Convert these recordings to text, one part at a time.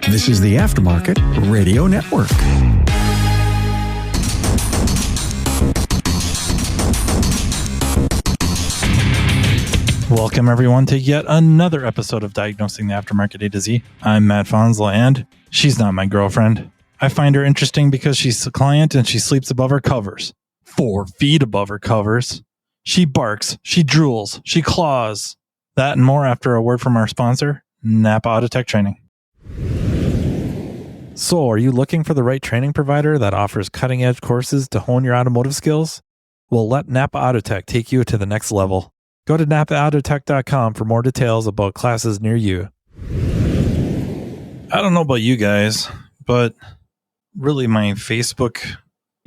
This is the Aftermarket Radio Network. Welcome, everyone, to yet another episode of Diagnosing the Aftermarket A to Z. I'm Matt Fanslow, and she's not my girlfriend. I find her interesting because she's a client and she sleeps above her covers. 4 feet above her covers. She barks, she drools, she claws. That and more after a word from our sponsor, NAPA Autotech Training. So, are you looking for the right training provider that offers cutting-edge courses to hone your automotive skills? Well, let NAPA Autotech take you to the next level. Go to napaautotech.com for more details about classes near you. I don't know about you guys, but really my Facebook,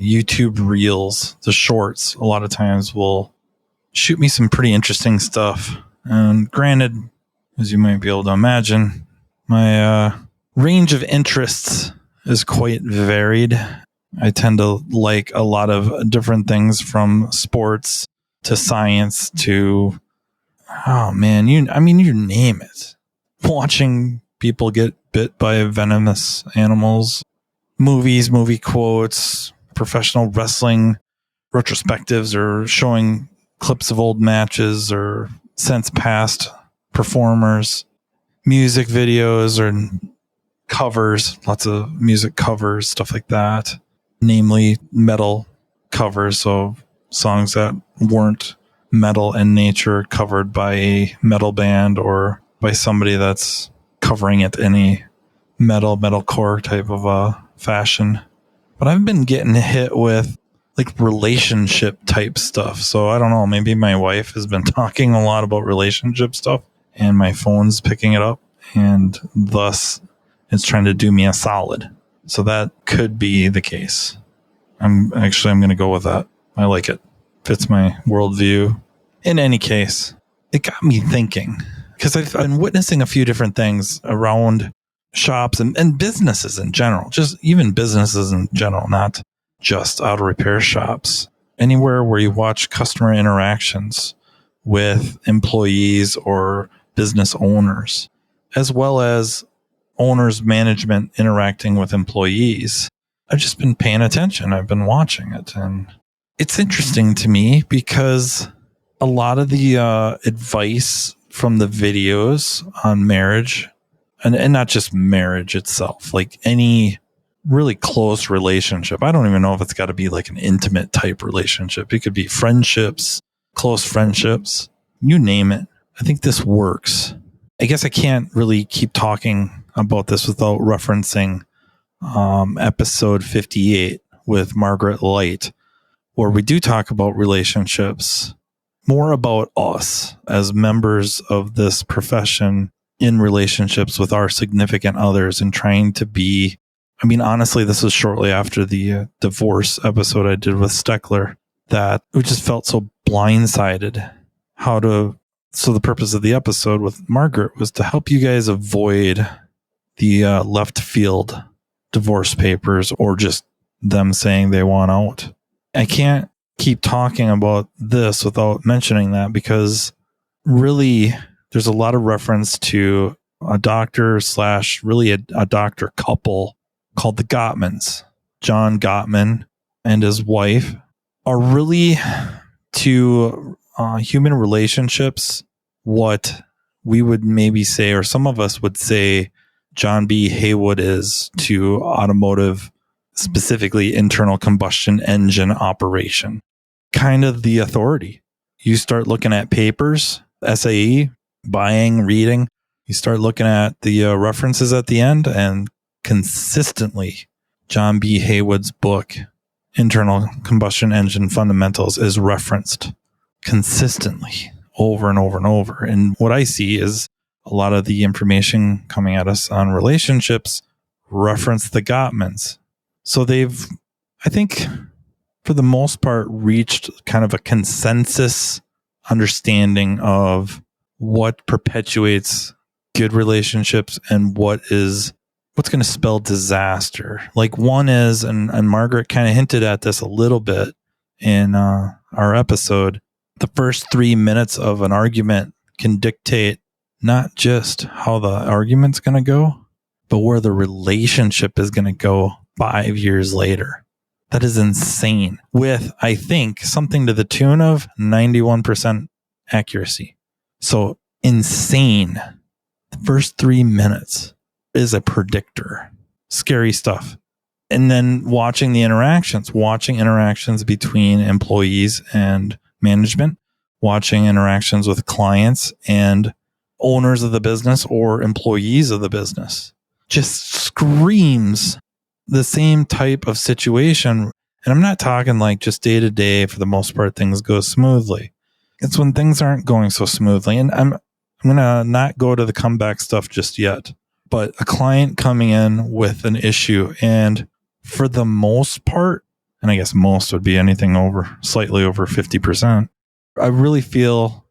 YouTube Reels, the shorts, a lot of times will shoot me some pretty interesting stuff. And granted, as you might be able to imagine, my range of interests is quite varied. I tend to like a lot of different things, from sports to science to, oh man, you name it. Watching people get bit by venomous animals, movies, movie quotes, professional wrestling retrospectives, or showing clips of old matches or since past performers, music videos or covers, lots of music covers, stuff like that, namely metal covers, so songs that weren't metal in nature covered by a metal band or by somebody that's covering it in a metalcore type of a fashion. But I've been getting hit with like relationship type stuff. So I don't know, maybe my wife has been talking a lot about relationship stuff and my phone's picking it up, and thus it's trying to do me a solid. So that could be the case. I'm going to go with that. I like it. Fits my worldview. In any case, it got me thinking, because I've been witnessing a few different things around shops and businesses in general, just even businesses in general, not just auto repair shops. Anywhere where you watch customer interactions with employees or business owners, as well as owners, management interacting with employees. I've just been paying attention. I've been watching it, and it's interesting to me because a lot of the advice from the videos on marriage, and not just marriage itself, like any really close relationship. I don't even know if it's got to be like an intimate type relationship. It could be friendships, close friendships, you name it. I think this works. I guess I can't really keep talking about this without referencing episode 58 with Margaret Light, where we do talk about relationships, more about us as members of this profession in relationships with our significant others, and trying to be, honestly, this was shortly after the divorce episode I did with Steckler, that we just felt so blindsided. So the purpose of the episode with Margaret was to help you guys avoid the left field divorce papers, or just them saying they want out. I can't keep talking about this without mentioning that, because really there's a lot of reference to a doctor / really a doctor couple called the Gottmans. John Gottman and his wife are really to human relationships what we would maybe say, or some of us would say, John B. Haywood is to automotive, specifically internal combustion engine operation. Kind of the authority. You start looking at papers, SAE, buying, reading, you start looking at the references at the end, and consistently John B. Haywood's book, Internal Combustion Engine Fundamentals, is referenced consistently over and over and over. And what I see is a lot of the information coming at us on relationships reference the Gottmans. So they've, I think, for the most part, reached kind of a consensus understanding of what perpetuates good relationships and what's going to spell disaster. Like one is, and Margaret kind of hinted at this a little bit in our episode, the first 3 minutes of an argument can dictate not just how the argument's going to go, but where the relationship is going to go 5 years later. That is insane. With, I think, something to the tune of 91% accuracy. So insane. The first 3 minutes is a predictor. Scary stuff. And then watching interactions between employees and management, watching interactions with clients and owners of the business or employees of the business, just screams the same type of situation. And I'm not talking like just day to day. For the most part, things go smoothly. It's when things aren't going so smoothly. And I'm going to not go to the comeback stuff just yet, but a client coming in with an issue, and for the most part, and I guess most would be anything slightly over 50%, I really feel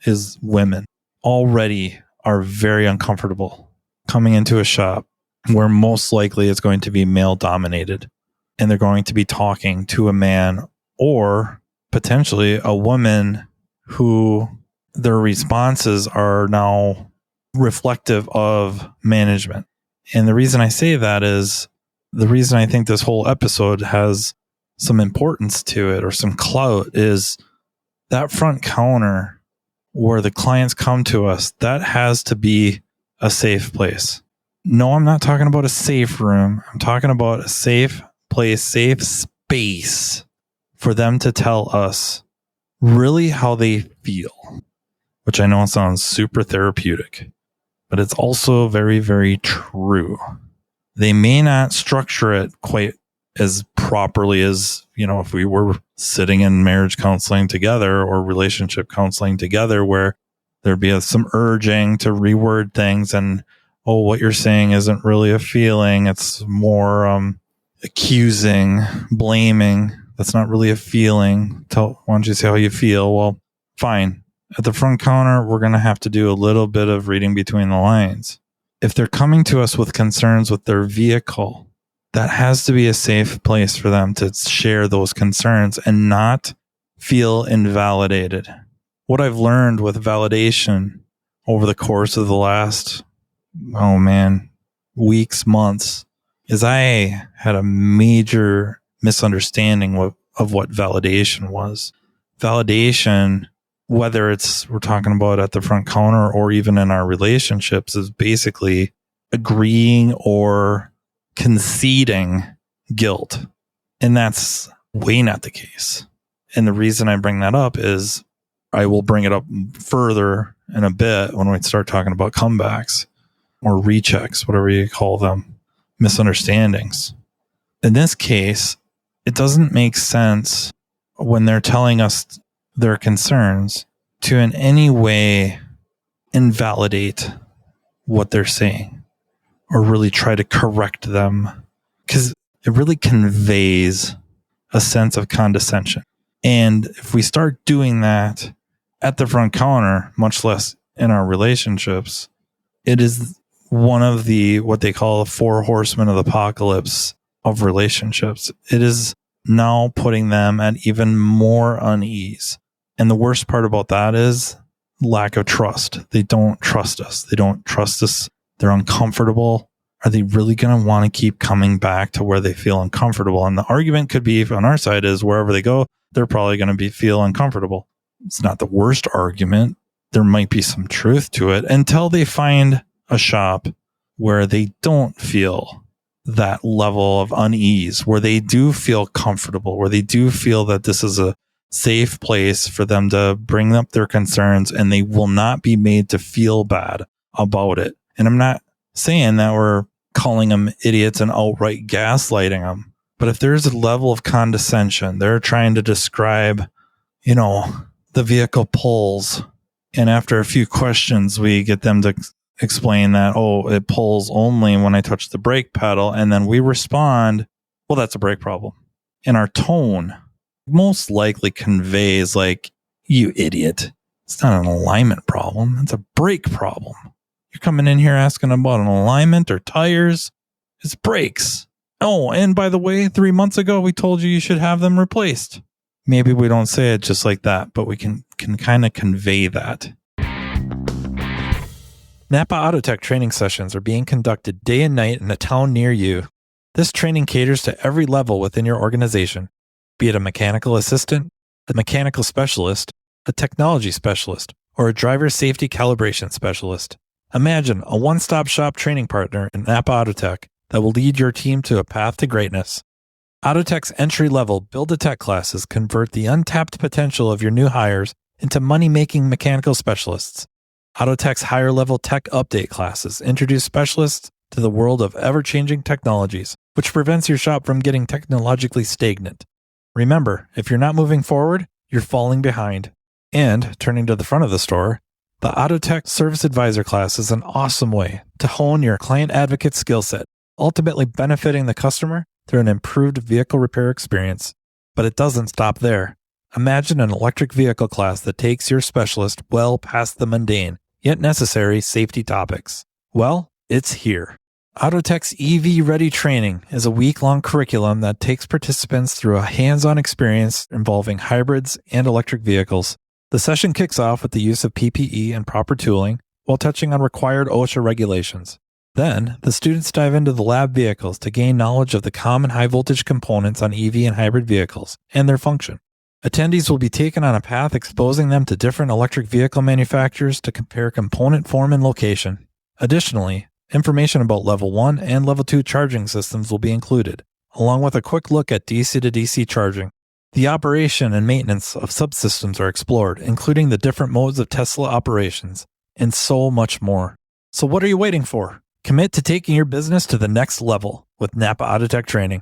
is women already are very uncomfortable coming into a shop where most likely it's going to be male dominated, and they're going to be talking to a man or potentially a woman who their responses are now reflective of management. And the reason I say that is the reason I think this whole episode has some importance to it or some clout is that front counter where the clients come to us, that has to be a safe place. No, I'm not talking about a safe room. I'm talking about a safe place, safe space for them to tell us really how they feel, which I know sounds super therapeutic, but it's also very, very true. They may not structure it quite as properly as, if we were sitting in marriage counseling together or relationship counseling together, where there'd be some urging to reword things and, oh, what you're saying isn't really a feeling. It's more accusing, blaming. That's not really a feeling. Why don't you say how you feel? Well, fine. At the front counter, we're going to have to do a little bit of reading between the lines. If they're coming to us with concerns with their vehicle, that has to be a safe place for them to share those concerns and not feel invalidated. What I've learned with validation over the course of the last, weeks, months, is I had a major misunderstanding of what validation was. Validation, whether we're talking about at the front counter or even in our relationships, is basically agreeing or conceding guilt. And that's way not the case. And the reason I bring that up is I will bring it up further in a bit when we start talking about comebacks or rechecks, whatever you call them, misunderstandings. In this case, it doesn't make sense when they're telling us their concerns to in any way invalidate what they're saying or really try to correct them, because it really conveys a sense of condescension. And if we start doing that at the front counter, much less in our relationships, it is one of what they call the 4 horsemen of the apocalypse of relationships. It is now putting them at even more unease. And the worst part about that is lack of trust. They don't trust us. They don't trust us. They're uncomfortable. Are they really going to want to keep coming back to where they feel uncomfortable? And the argument could be on our side is wherever they go, they're probably going to feel uncomfortable. It's not the worst argument. There might be some truth to it until they find a shop where they don't feel that level of unease, where they do feel comfortable, where they do feel that this is a safe place for them to bring up their concerns and they will not be made to feel bad about it. And I'm not saying that we're calling them idiots and outright gaslighting them, but if there's a level of condescension, they're trying to describe, the vehicle pulls, and after a few questions, we get them to explain that, it pulls only when I touch the brake pedal. And then we respond, well, that's a brake problem. And our tone most likely conveys like, you idiot. It's not an alignment problem. It's a brake problem. You're coming in here asking about an alignment or tires. It's brakes. Oh, and by the way, 3 months ago, we told you should have them replaced. Maybe we don't say it just like that, but we can kind of convey that. NAPA Autotech training sessions are being conducted day and night in a town near you. This training caters to every level within your organization, be it a mechanical assistant, a mechanical specialist, a technology specialist, or a driver safety calibration specialist. Imagine a one-stop shop training partner in NAPA Autotech that will lead your team to a path to greatness. Autotech's entry-level Build-A-Tech classes convert the untapped potential of your new hires into money-making mechanical specialists. Autotech's higher-level tech update classes introduce specialists to the world of ever-changing technologies, which prevents your shop from getting technologically stagnant. Remember, if you're not moving forward, you're falling behind. And, turning to the front of the store, the Autotech Service Advisor class is an awesome way to hone your client advocate skill set, ultimately benefiting the customer through an improved vehicle repair experience. But it doesn't stop there. Imagine an electric vehicle class that takes your specialist well past the mundane, yet necessary safety topics. Well, it's here. Autotech's EV Ready training is a week-long curriculum that takes participants through a hands-on experience involving hybrids and electric vehicles. The session kicks off with the use of PPE and proper tooling while touching on required OSHA regulations. Then, the students dive into the lab vehicles to gain knowledge of the common high-voltage components on EV and hybrid vehicles and their function. Attendees will be taken on a path exposing them to different electric vehicle manufacturers to compare component form and location. Additionally, information about Level 1 and Level 2 charging systems will be included, along with a quick look at DC to DC charging. The operation and maintenance of subsystems are explored, including the different modes of Tesla operations, and so much more. So what are you waiting for? Commit to taking your business to the next level with NAPA Autotech training.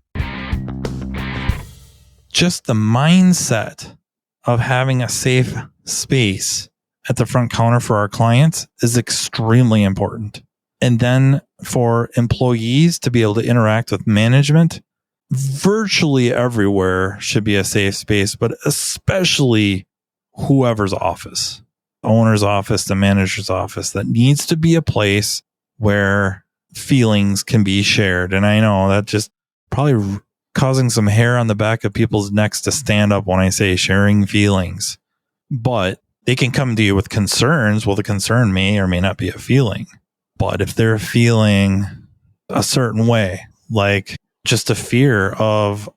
Just the mindset of having a safe space at the front counter for our clients is extremely important. And then for employees to be able to interact with management, virtually everywhere should be a safe space, but especially whoever's office, the owner's office, the manager's office, that needs to be a place where feelings can be shared. And I know that just probably causing some hair on the back of people's necks to stand up when I say sharing feelings, but they can come to you with concerns. Well, the concern may or may not be a feeling, but if they're feeling a certain way, like just a fear of,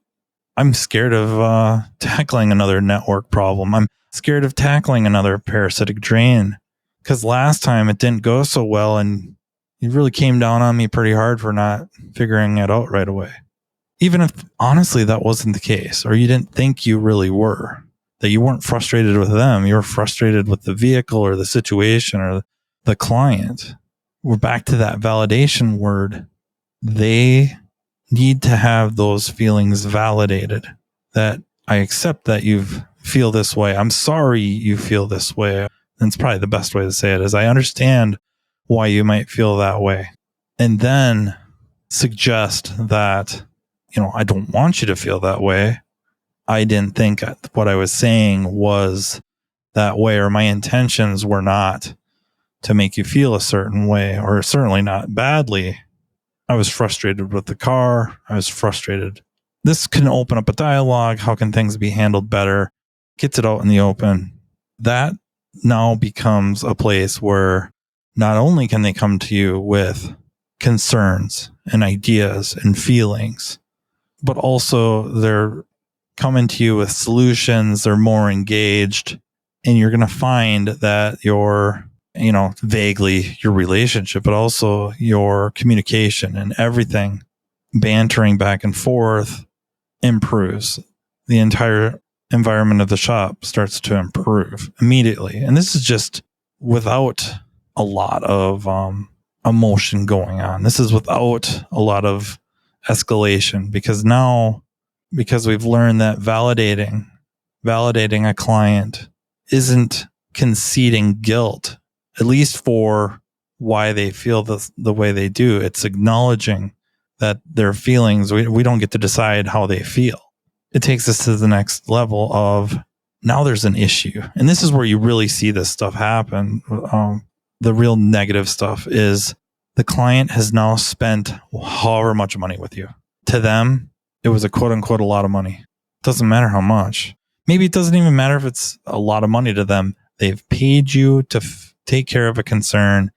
I'm scared of tackling another network problem. I'm scared of tackling another parasitic drain because last time it didn't go so well and you really came down on me pretty hard for not figuring it out right away. Even if honestly that wasn't the case, or you didn't think you really were, that you weren't frustrated with them, you were frustrated with the vehicle or the situation or the client. We're back to that validation word. They need to have those feelings validated, that I accept that you feel this way. I'm sorry you feel this way. That's probably the best way to say it, is I understand why you might feel that way. And then suggest that, I don't want you to feel that way. I didn't think what I was saying was that way, or my intentions were not to make you feel a certain way, or certainly not badly. I was frustrated with the car. I was frustrated. This can open up a dialogue. How can things be handled better? Gets it out in the open. That now becomes a place where not only can they come to you with concerns and ideas and feelings, but also they're coming to you with solutions. They're more engaged, and you're going to find that vaguely your relationship, but also your communication and everything, bantering back and forth, improves. The entire environment of the shop starts to improve immediately. And this is just without a lot of emotion going on. This is without a lot of escalation, because we've learned that validating a client isn't conceding guilt, at least for why they feel the way they do. It's acknowledging that their feelings, we don't get to decide how they feel. It takes us to the next level of, now there's an issue. And this is where you really see this stuff happen. The real negative stuff is the client has now spent however much money with you. To them, it was a quote unquote a lot of money. Doesn't matter how much. Maybe it doesn't even matter if it's a lot of money to them. They've paid you to take care of a concern,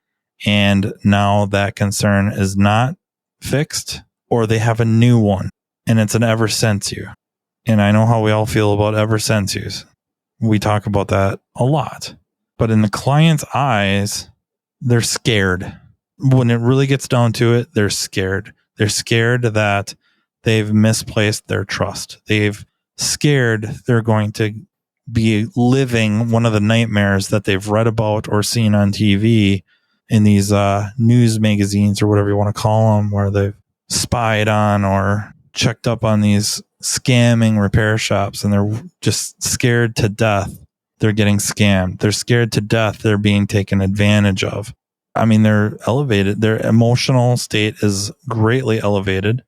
And now that concern is not fixed, or they have a new one, and it's an ever since you. And I know how we all feel about ever since yous. We talk about that a lot. But in the client's eyes, they're scared. When it really gets down to it, they're scared. They're scared that they've misplaced their trust. They've scared they're going to be living one of the nightmares that they've read about or seen on TV in these news magazines or whatever you want to call them, where they've spied on or checked up on these scamming repair shops, and they're just scared to death they're getting scammed. They're scared to death they're being taken advantage of. I mean, they're elevated. Their emotional state is greatly elevated.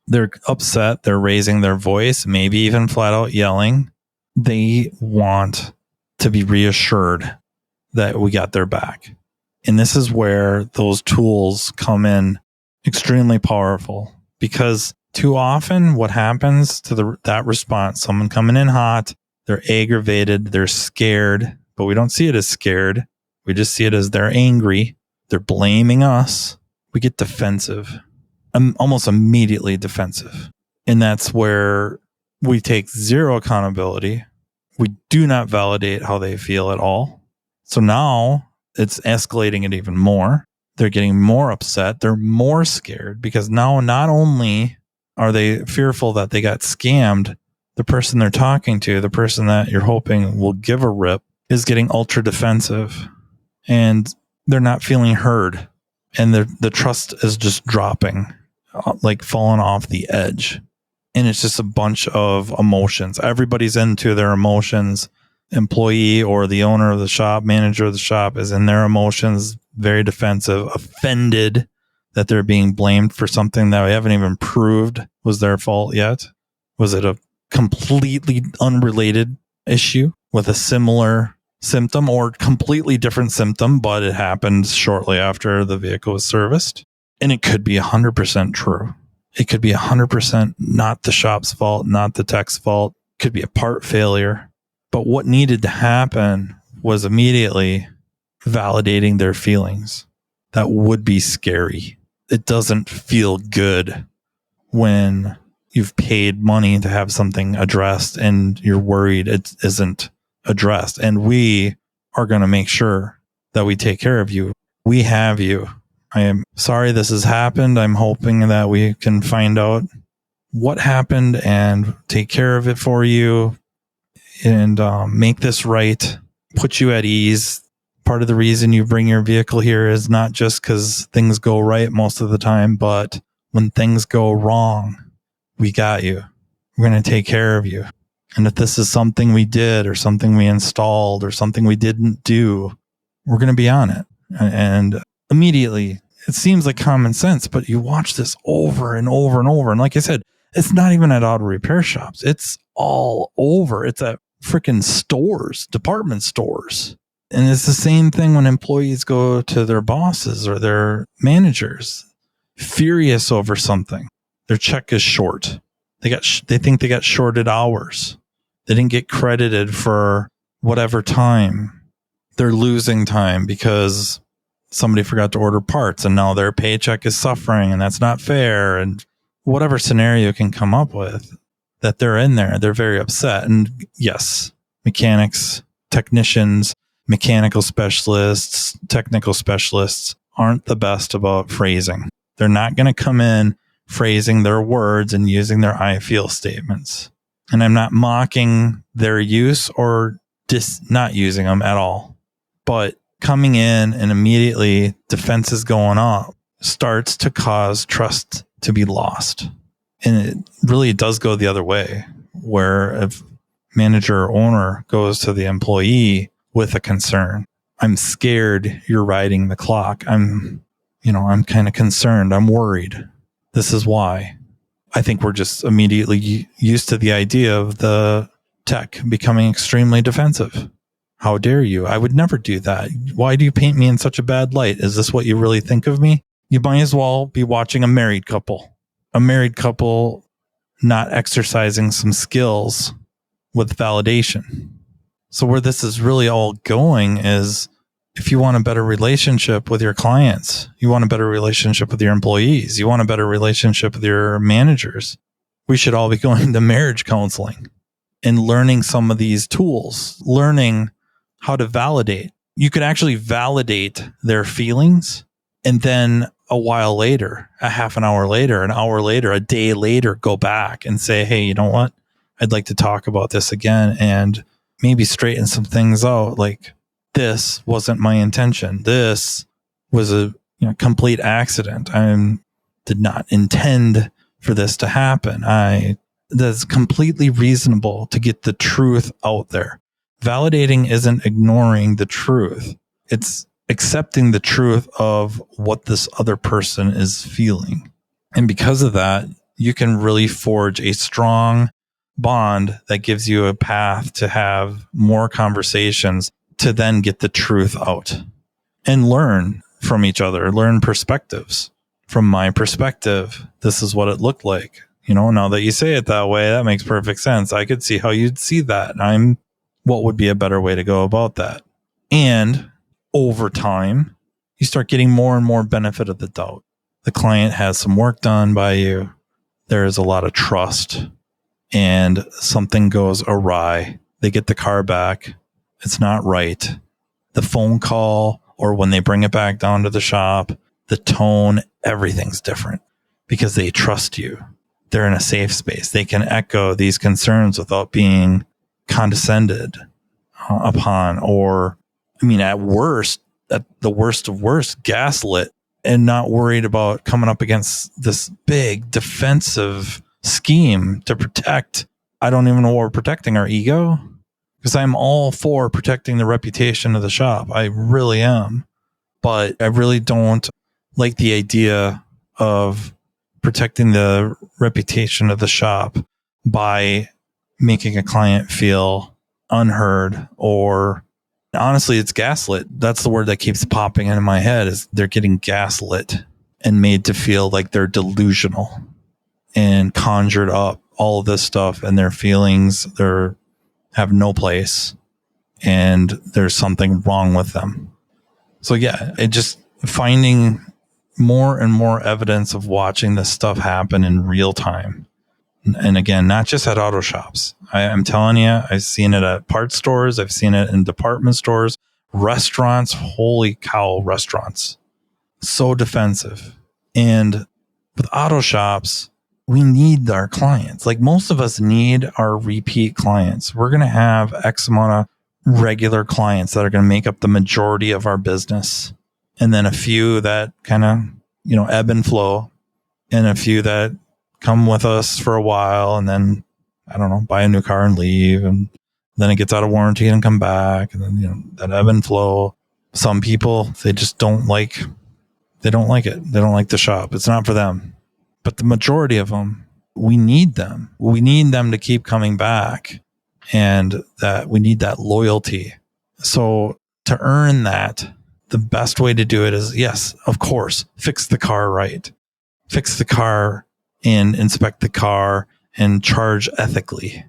They're upset. They're raising their voice, maybe even flat out yelling. They want to be reassured that we got their back. And this is where those tools come in extremely powerful, because too often what happens to that response, someone coming in hot, they're aggravated, they're scared, but we don't see it as scared. We just see it as they're angry. They're blaming us. We get defensive. I'm almost immediately defensive. And that's where we take zero accountability. We do not validate how they feel at all. So now it's escalating it even more. They're getting more upset. They're more scared, because now not only are they fearful that they got scammed, the person they're talking to, the person that you're hoping will give a rip, is getting ultra defensive, and they're not feeling heard. And the trust is just dropping, like falling off the edge. And it's just a bunch of emotions. Everybody's into their emotions. Employee or the owner of the shop, manager of the shop, is in their emotions, very defensive, offended that they're being blamed for something that we haven't even proved was their fault yet. Was it a completely unrelated issue with a similar symptom, or completely different symptom, but it happened shortly after the vehicle was serviced? And it could be 100% true. It could be 100% not the shop's fault, not the tech's fault. It could be a part failure. But what needed to happen was immediately validating their feelings. That would be scary. It doesn't feel good when you've paid money to have something addressed and you're worried it isn't addressed. And we are going to make sure that we take care of you. We have you. I am sorry this has happened. I'm hoping that we can find out what happened and take care of it for you and make this right, put you at ease. Part of the reason you bring your vehicle here is not just because things go right most of the time, but when things go wrong, we got you. We're going to take care of you. And if this is something we did or something we installed or something we didn't do, we're going to be on it. And immediately, it seems like common sense, but you watch this over and over and over. And like I said, it's not even at auto repair shops. It's all over. It's at freaking stores, department stores. And it's the same thing when employees go to their bosses or their managers, furious over something. Their check is short. They think they got shorted hours. They didn't get credited for whatever time. They're losing time because somebody forgot to order parts and now their paycheck is suffering and that's not fair. And whatever scenario can come up with that they're in there, they're very upset. And yes, mechanics, technicians, mechanical specialists, technical specialists aren't the best about phrasing. They're not going to come in phrasing their words and using their I feel statements. And I'm not mocking their use or not using them at all. But coming in and immediately defenses going up starts to cause trust to be lost. And it really does go the other way, where if manager or owner goes to the employee with a concern, I'm scared you're riding the clock. I'm kind of concerned. I'm worried. This is why. I think we're just immediately used to the idea of the tech becoming extremely defensive. How dare you? I would never do that. Why do you paint me in such a bad light? Is this what you really think of me? You might as well be watching a married couple not exercising some skills with validation. So where this is really all going is If you want a better relationship with your clients, you want a better relationship with your employees, you want a better relationship with your managers, we should all be going to marriage counseling and learning some of these tools, learning how to validate. You could actually validate their feelings, and then a while later, a half an hour later, an hour later, a day later, go back and say, hey, you know what? I'd like to talk about this again and maybe straighten some things out. Like, this wasn't my intention. This was a complete accident. I did not intend for this to happen. That's completely reasonable to get the truth out there. Validating isn't ignoring the truth. It's accepting the truth of what this other person is feeling. And because of that, you can really forge a strong bond that gives you a path to have more conversations to then get the truth out and learn from each other, learn perspectives. From my perspective, this is what it looked like. Now that you say it that way, that makes perfect sense. I could see how you'd see that. What would be a better way to go about that? And over time, you start getting more and more benefit of the doubt. The client has some work done by you. There is a lot of trust, and something goes awry. They get the car back. It's not right. The phone call, or when they bring it back down to the shop, the tone, everything's different because they trust you. They're in a safe space. They can echo these concerns without being condescended upon, or, at the worst of worst, gaslit, and not worried about coming up against this big defensive scheme to protect. I don't even know what we're protecting, our ego, because I'm all for protecting the reputation of the shop. I really am. But I really don't like the idea of protecting the reputation of the shop by making a client feel unheard, or honestly, it's gaslit. That's the word that keeps popping into my head, is they're getting gaslit and made to feel like they're delusional and conjured up all of this stuff, and their feelings, have no place, and there's something wrong with them. So yeah, it just finding more and more evidence of watching this stuff happen in real time. And again, not just at auto shops. I'm telling you, I've seen it at parts stores. I've seen it in department stores, restaurants. Holy cow, restaurants. So defensive. And with auto shops, we need our clients. Like, most of us need our repeat clients. We're going to have X amount of regular clients that are going to make up the majority of our business. And then a few that kind of, ebb and flow, and a few that come with us for a while and then, I don't know, buy a new car and leave. And then it gets out of warranty and come back. And then, that ebb and flow. Some people, they just don't like it. They don't like the shop. It's not for them. But the majority of them, we need them. We need them to keep coming back, and that we need that loyalty. So to earn that, the best way to do it is, yes, of course, fix the car right. Fix the car and inspect the car and charge ethically.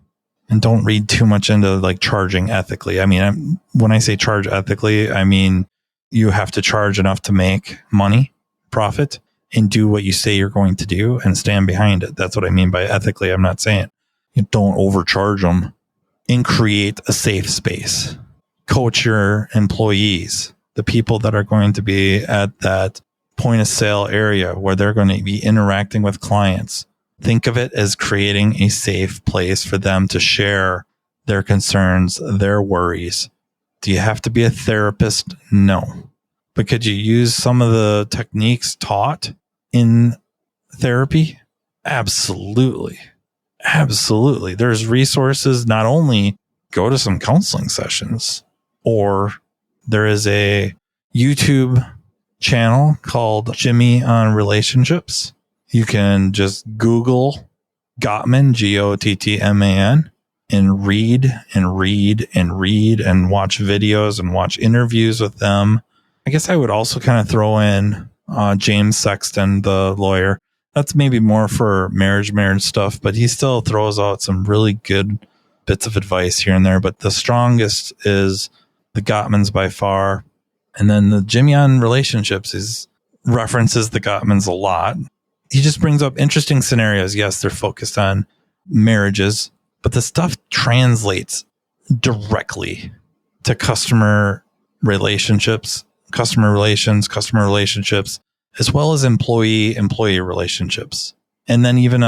And don't read too much into like charging ethically. When I say charge ethically, I mean you have to charge enough to make money, profit, and do what you say you're going to do and stand behind it. That's what I mean by ethically. I'm not saying you don't overcharge them, and create a safe space. Coach your employees, the people that are going to be at that point of sale area where they're going to be interacting with clients. Think of it as creating a safe place for them to share their concerns, their worries. Do you have to be a therapist? No. But could you use some of the techniques taught in therapy? Absolutely. Absolutely. There's resources. Not only go to some counseling sessions, or there is a YouTube channel called Jimmy on Relationships. You can just Google Gottman, Gottman, and read and read and read and watch videos and watch interviews with them. I guess I would also kind of throw in James Sexton, the lawyer. That's maybe more for marriage stuff, but he still throws out some really good bits of advice here and there. But the strongest is the Gottmans by far. And then the Jimmy on relationships references the Gottmans a lot. He just brings up interesting scenarios. Yes, they're focused on marriages, but the stuff translates directly to customer relationships, customer relationships, as well as employee relationships. And then even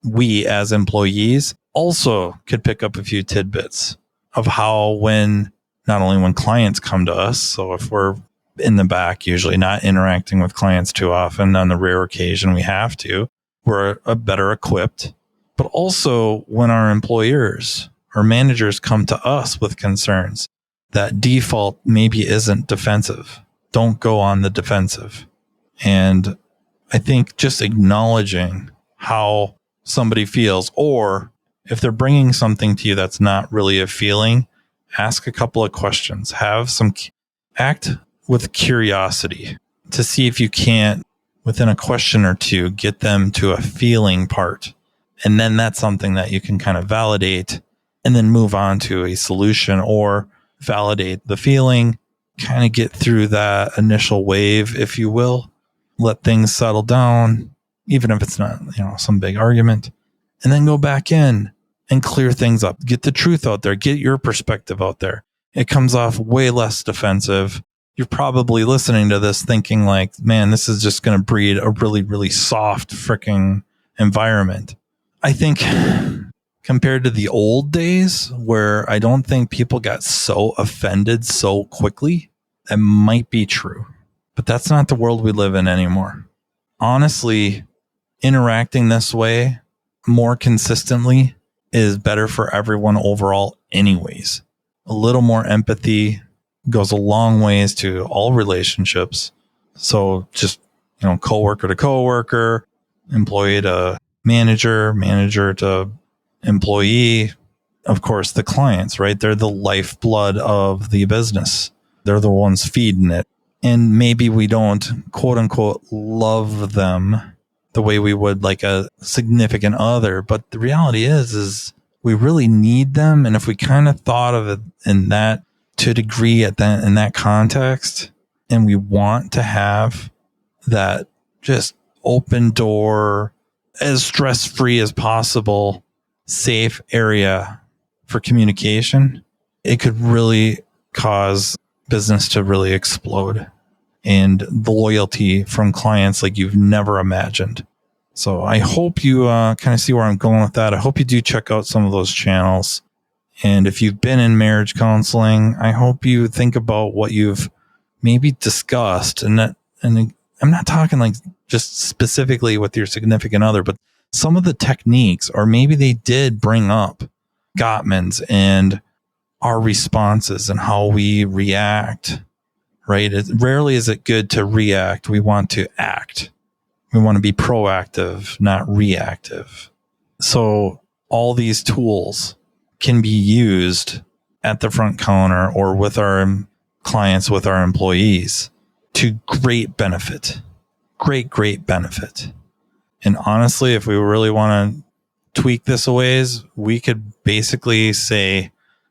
we as employees also could pick up a few tidbits of how not only when clients come to us, so if we're in the back, usually not interacting with clients too often, on the rare occasion we have to, we're better equipped, but also when our employers or managers come to us with concerns, that default maybe isn't defensive. Don't go on the defensive. And I think just acknowledging how somebody feels, or if they're bringing something to you that's not really a feeling, ask a couple of questions. Act with curiosity to see if you can't, within a question or two, get them to a feeling part. And then that's something that you can kind of validate and then move on to a solution, or validate the feeling, kind of get through that initial wave, if you will, let things settle down, even if it's not, some big argument, and then go back in and clear things up, get the truth out there, get your perspective out there. It comes off way less defensive. You're probably listening to this thinking like, man, this is just going to breed a really, really soft freaking environment. I think compared to the old days where I don't think people got so offended so quickly, that might be true. But that's not the world we live in anymore. Honestly, interacting this way more consistently is better for everyone overall anyways. A little more empathy goes a long ways to all relationships. So just, coworker to coworker, employee to manager, manager to employee, of course, the clients, right? They're the lifeblood of the business. They're the ones feeding it. And maybe we don't, quote unquote, love them the way we would like a significant other. But the reality is we really need them. And if we kind of thought of it in that, to a degree in that context, and we want to have that just open door, as stress-free as possible, safe area for communication, it could really cause business to really explode, and the loyalty from clients like you've never imagined. So I hope you kind of see where I'm going with that. I hope you do check out some of those channels. And if you've been in marriage counseling, I hope you think about what you've maybe discussed. And I'm not talking like just specifically with your significant other, but some of the techniques, or maybe they did bring up Gottman's and our responses and how we react, right? Rarely is it good to react. We want to act. We want to be proactive, not reactive. So all these tools can be used at the front counter or with our clients, with our employees, to great benefit. Great benefit. And honestly, if we really want to tweak this a ways, we could basically say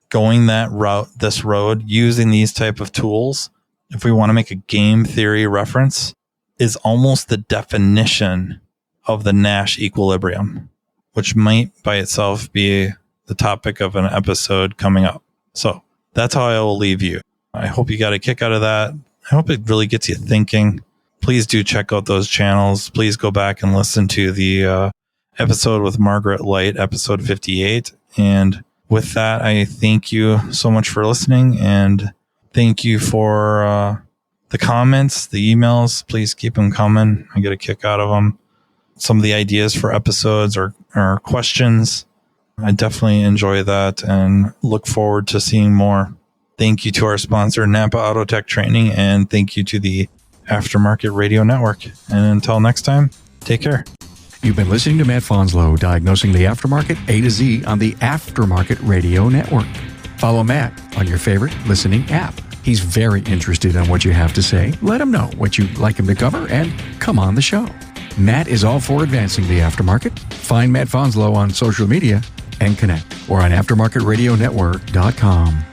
going this road, using these type of tools, if we want to make a game theory reference, is almost the definition of the Nash equilibrium, which might by itself be the topic of an episode coming up. So that's how I will leave you. I hope you got a kick out of that. I hope it really gets you thinking. Please do check out those channels. Please go back and listen to the episode with Margaret Light, episode 58. And with that, I thank you so much for listening, and thank you for the comments, the emails. Please keep them coming. I get a kick out of them. Some of the ideas for episodes or questions, I definitely enjoy that and look forward to seeing more. Thank you to our sponsor, NAPA Autotech Training, and thank you to the Aftermarket Radio Network. And until next time, take care. You've been listening to Matt Fanslow, diagnosing the aftermarket A to Z on the Aftermarket Radio Network. Follow Matt on your favorite listening app. He's very interested in what you have to say. Let him know what you'd like him to cover and come on the show. Matt is all for advancing the aftermarket. Find Matt Fanslow on social media and connect, or on aftermarketradionetwork.com.